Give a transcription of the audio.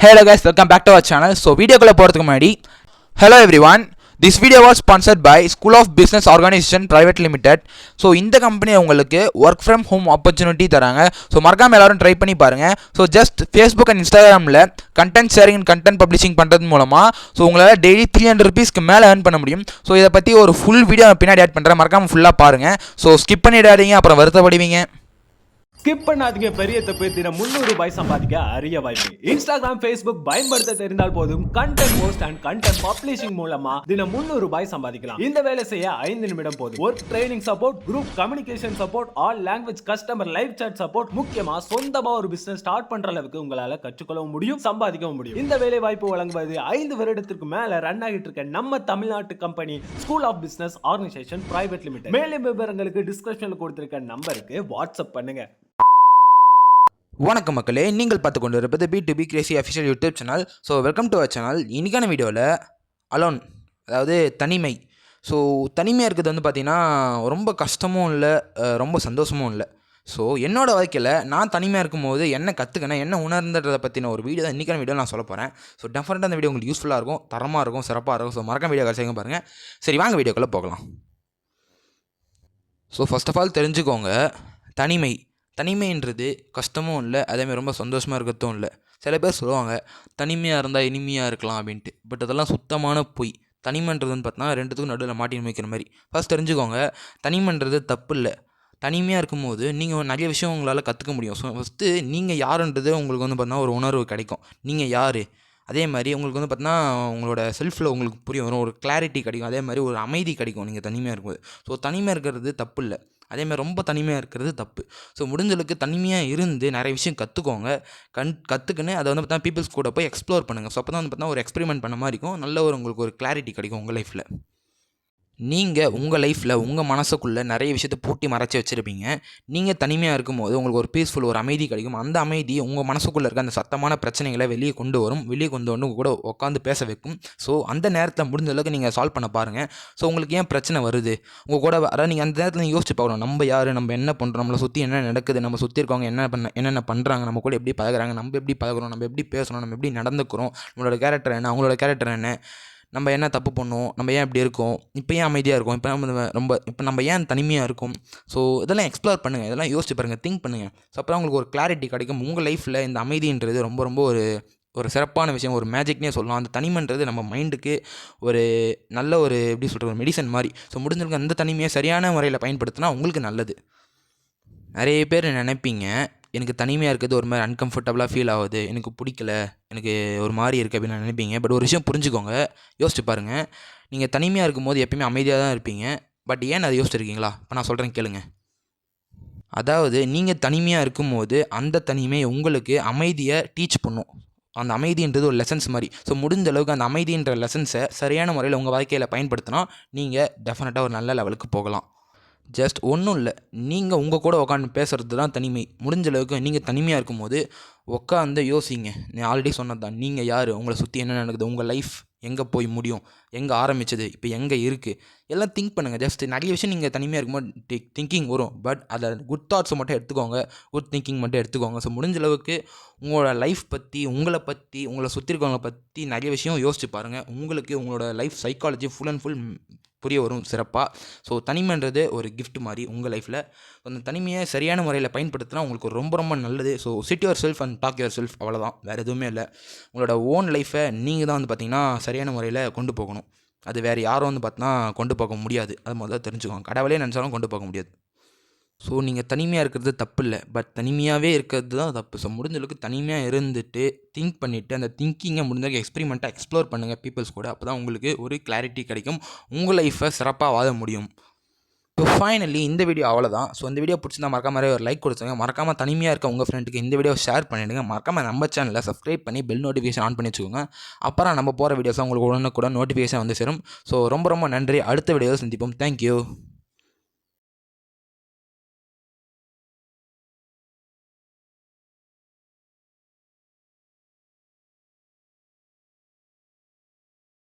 Hello guys, welcome back to our channel. So video kulla போறதுக்கு முன்னாடி hello everyone. This video was sponsored by School of Business Organization Private Limited. So இந்த company உங்களுக்கு work from home opportunity தராங்க. So மறக்காம எல்லாரும் try பண்ணி பாருங்க. So just Facebook and Instagramல content sharing and content publishing பண்றது மூலமா so உங்களால டெய்லி 300 ரூபீஸ்க்கு மேல earn பண்ண முடியும். So இத பத்தி ஒரு full வீடியோ பின்னாடி ஆட் பண்றேன். மறக்காம ஃபுல்லா பாருங்க. So skip பண்ணிடாதீங்க, அப்புறம் வருத்தப்படுவீங்க. ஸ்கிப் பண்ணாதீங்க, பெரிய தப்பு. தினம் 300 ரூபாய் சம்பாதிக்க அரிய வாய்ப்பு. இன்ஸ்டாகிராம், ஃபேஸ்புக் பயன்படுத்த தெரிந்தால் போதும். Content post and content publishing மூலமா தினம் 300 ரூபாய் சம்பாதிக்கலாம். இந்த வேலை செய்ய 5 நிமிடம் போதும். Work training support, group communication support, all language customer live chat support, முக்கியமா சொந்தமா ஒரு பிசினஸ் ஸ்டார்ட் பண்ற அளவுக்கு உங்களால கற்றுக்கொள்ளவும் முடியும், சம்பாதிக்கவும் முடியும். இந்த வேலை வாய்ப்பு வழங்குவது 5 வருடத்திற்கு மேல ரன் ஆகிட்டு இருக்க நம்ம தமிழ்நாட்டு company school of business organisation private limited. மேலும் விவரங்களுக்கு டிஸ்கிரிப்ஷன்ல கொடுத்திருக்க நம்பருக்கு வாட்ஸ்அப் பண்ணுங்க. வணக்கம் மக்களே, நீங்கள் பார்த்து கொண்டு இருப்பது B2B crazy official YouTube channel. So welcome to our channel. இன்றைக்கான வீடியோவில் அலோன், அதாவது தனிமை. ஸோ தனிமையாக இருக்கிறது வந்து பார்த்திங்கன்னா ரொம்ப கஷ்டமும் இல்லை, ரொம்ப சந்தோஷமும் இல்லை. ஸோ என்னோடய வாழ்க்கையில் நான் தனிமையாக இருக்கும்போது என்ன கற்றுக்கினேன், என்ன உணர்ந்ததை பற்றின ஒரு வீடியோ தான் இன்றைக்கான வீடியோ நான் சொல்ல போகிறேன். ஸோ டெஃபினட்டாக அந்த வீடியோ உங்களுக்கு யூஸ்ஃபுல்லாக இருக்கும், தரமாக இருக்கும், சிறப்பாக இருக்கும். ஸோ மறக்காம வீடியோ கடைசியாக பாருங்கள். சரி, வாங்க வீடியோக்குள்ளே போகலாம். ஸோ ஃபர்ஸ்ட் ஆஃப் ஆல் தெரிஞ்சுக்கோங்க, தனிமைன்றது கஷ்டமும் இல்லை, அதேமாதிரி ரொம்ப சந்தோஷமாக இருக்கிறதும் இல்லை. சில பேர் சொல்லுவாங்க தனிமையாக இருந்தால் இனிமையாக இருக்கலாம் அப்படின்ட்டு. பட் அதெல்லாம் சுத்தமான பொய். தனிமைன்றதுன்னு பார்த்தீங்கன்னா ரெண்டுத்துக்கும் நடுவில் மாட்டி வைக்கிற மாதிரி. ஃபர்ஸ்ட் தெரிஞ்சுக்கோங்க, தனிமைன்றது தப்பு இல்லை. தனிமையாக இருக்கும்போது நீங்கள் நிறைய விஷயம் உங்களால் கற்றுக்க முடியும். ஸோ ஃபஸ்ட்டு நீங்கள் யாருன்றது உங்களுக்கு வந்து பார்த்தீங்கன்னா ஒரு உணர்வு கிடைக்கும். நீங்கள் யார், அதே மாதிரி உங்களுக்கு வந்து பார்த்தீங்கன்னா உங்களோட செல்ஃபில் உங்களுக்கு புரிய வரும், ஒரு கிளாரிட்டி கிடைக்கும், அதே மாதிரி ஒரு அமைதி கிடைக்கும் நீங்கள் தனிமையாக இருக்கும்போது. ஸோ தனிமையாக இருக்கிறது தப்பு இல்லை, அதேமாதிரி ரொம்ப தனிமையாக இருக்கிறது தப்பு. ஸோ முடிஞ்சளவுக்கு தனிமையாக இருந்து நிறைய விஷயம் கற்றுக்கோங்க. கற்றுக்குன்னு அதை வந்து பார்த்தா பீப்புள்ஸ் கூட போய் எக்ஸ்ப்ளோர் பண்ணுங்கள். ஸோ அப்போ தான் வந்து பார்த்தா ஒரு எக்ஸ்பெரிமெண்ட் பண்ண மாதிரி இருக்கும், நல்ல ஒரு உங்களுக்கு ஒரு கிளாரிட்டி கிடைக்கும் உங்கள் லைஃப்பில். நீங்கள் உங்கள் லைஃப்பில் உங்கள் மனசுக்குள்ளே நிறைய விஷயத்தை பூட்டி மறைச்சி வச்சுருப்பீங்க. நீங்கள் தனிமையாக இருக்கும்போது உங்களுக்கு ஒரு பீஸ்ஃபுல், ஒரு அமைதி கிடைக்கும். அந்த அமைதி உங்கள் மனசுக்குள்ளே இருக்க அந்த சத்தமான பிரச்சனைகளை வெளியே கொண்டு வரும். வெளியே கொண்டு வந்து கூட உட்காந்து பேச வைக்கும். ஸோ அந்த நேரத்தில் முடிஞ்ச அளவுக்கு நீங்கள் சால்வ் பண்ண பாருங்கள். ஸோ உங்களுக்கு ஏன் பிரச்சனை வருது, உங்கள் கூட அதாவது நீங்கள் அந்த நேரத்தில் நீங்கள் யோசிச்சு பார்க்கணும், நம்ம யார், நம்ம என்ன பண்ணுறோம், நம்மளை சுற்றி என்ன நடக்குது, நம்ம சுற்றி இருக்கவங்க என்னென்ன பண்ணுறாங்க, நம்ம கூட எப்படி பழகுறாங்க, நம்ம எப்படி பழகுறோம், நம்ம எப்படி பேசுகிறோம், நம்ம எப்படி நடந்துக்கிறோம், நம்மளோட கேரக்டர் என்ன, அவங்களோட கேரக்டர் என்ன, நம்ம என்ன தப்பு பண்ணுவோம், நம்ம ஏன் இப்படி இருக்கோம், இப்போ ஏன் அமைதியாக இருக்கோம், இப்போ நம்ம ஏன் தனிமையாக இருக்கும். ஸோ இதெல்லாம் எக்ஸ்ப்ளோர் பண்ணுங்கள், இதெல்லாம் யோசிச்சு பாருங்கள், திங்க் பண்ணுங்கள். ஸோ அப்புறம் உங்களுக்கு ஒரு கிளாரிட்டி கிடைக்கும். உங்கள் லைஃப்பில் இந்த அமைதின்றது ரொம்ப ரொம்ப ஒரு சிறப்பான விஷயம், ஒரு மேஜிக்னே சொல்லலாம். அந்த தனிமைன்றது நம்ம மைண்டுக்கு ஒரு நல்ல ஒரு எப்படி சொல்கிற ஒரு மெடிசன் மாதிரி. ஸோ முடிஞ்சவங்க அந்த தனிமையை சரியான முறையில் பயன்படுத்தினா உங்களுக்கு நல்லது. நிறைய பேர் நினைப்பீங்க எனக்கு தனிமையாக இருக்கிறது ஒரு மாதிரி அன்கம்ஃபர்டபுளாக ஃபீல் ஆகுது, எனக்கு பிடிக்கல, எனக்கு ஒரு மாதிரி இருக்குது அப்படின்னு நினைப்பீங்க. பட் ஒரு விஷயம் புரிஞ்சுக்கோங்க, யோசிச்சு பாருங்கள். நீங்கள் தனிமையாக இருக்கும்போது எப்பயுமே அமைதியாக தான் இருப்பீங்க. பட் ஏன் அதை யோசிச்சிருக்கீங்களா? இப்போ நான் சொல்கிறேன் கேளுங்க. அதாவது நீங்கள் தனிமையாக இருக்கும்போது அந்த தனிமை உங்களுக்கு அமைதியை டீச் பண்ணும். அந்த அமைதின்றது ஒரு லெசன்ஸ் மாதிரி. ஸோ முடிஞ்ச அளவுக்கு அந்த அமைதின்ற லெசன்ஸை சரியான முறையில் உங்கள் வாழ்க்கையில் பயன்படுத்தினா நீங்கள் டெஃபினட்டாக ஒரு நல்ல லெவலுக்கு போகலாம். ஜஸ்ட் ஒன்றும் இல்லை, நீங்கள் உங்கள் கூட உட்காந்து பேசுகிறது தான் தனிமை. முடிஞ்ச அளவுக்கு நீங்கள் தனிமையாக இருக்கும்போது உட்காந்து யோசிங்க. நான் ஆல்ரெடி சொன்னது தான், நீங்கள் யார், உங்களை சுற்றி என்ன நடக்குது, உங்கள் லைஃப் எங்கே போய் முடியும், எங்கே ஆரம்பிச்சது, இப்போ எங்கே இருக்குது, எல்லாம் திங்க் பண்ணுங்கள். ஜஸ்ட் நிறைய விஷயம் நீங்கள் தனிமையாக இருக்கும்போது திங்கிங் வரும். பட் அதை குட் தாட்ஸை மட்டும் எடுத்துக்கோங்க, குட் திங்கிங் மட்டும் எடுத்துக்கோங்க. ஸோ முடிஞ்ச அளவுக்கு உங்களோட லைஃப் பற்றி, உங்களை சுற்றி இருக்கவங்களை பற்றி நிறைய விஷயம் யோசிச்சு பாருங்கள். உங்களுக்கு உங்களோட life psychology full and full புரிய வரும் சிறப்பாக. ஸோ தனிமைன்றது ஒரு கிஃப்ட் மாதிரி உங்கள் லைஃப்பில். அந்த தனிமையை சரியான முறையில் பயன்படுத்தினா உங்களுக்கு ரொம்ப ரொம்ப நல்லது. So sit yourself and talk yourself, அவ்வளோதான், வேறு எதுவுமே இல்லை. உங்களோட ஓன் லைஃப்பை நீங்கள் தான் வந்து பார்த்திங்கன்னா சரியான முறையில் கொண்டு போகணும். அது வேறு யாரும் வந்து பார்த்தீங்கன்னா கொண்டு போக முடியாது. அது முதல்ல தெரிஞ்சுக்கோங்க. கடவுளே நினச்சாலும் கொண்டு போக முடியாது. ஸோ நீங்கள் தனிமையாக இருக்கிறது தப்பு இல்லை, பட் தனிமையாகவே இருக்கிறது தான் தப்பு. ஸோ முடிஞ்சளவுக்கு தனிமையாக இருந்துட்டு திங்க் பண்ணிவிட்டு அந்த திங்கிங்கை முடிஞ்சளவுக்கு எக்ஸ்பெரிமெண்ட்டாக எக்ஸ்ப்ளோர் பண்ணுங்கள் பீப்புள்ஸ் கூட. அப்போ தான் உங்களுக்கு ஒரு கிளாரிட்டி கிடைக்கும், உங்கள் லைஃப்பை சிறப்பாக வாழ முடியும். ஸோ ஃபைனலி இந்த வீடியோ அவ்வளோதான். ஸோ இந்த வீடியோ பிடிச்சிருந்தா மறக்காம ஒரு லைக் கொடுத்துங்க. மறக்காமல் தனிமையாக இருக்க உங்கள் ஃப்ரெண்டுக்கு இந்த வீடியோ ஷேர் பண்ணிவிடுங்க. மறக்காமல் நம்ம சேனலில் சப்ஸ்கிரைப் பண்ணி பெல் நோட்டிஃபிகேஷன் ஆன் பண்ணி வச்சுக்கோங்க. அப்புறம் நம்ம போகிற வீடியோஸாக உங்களுக்கு உடனே கூட நோட்டிஃபிகேஷன் வந்து சேரும். ஸோ ரொம்ப ரொம்ப நன்றி. அடுத்த வீடியோவில் சந்திப்போம். தேங்க்யூ.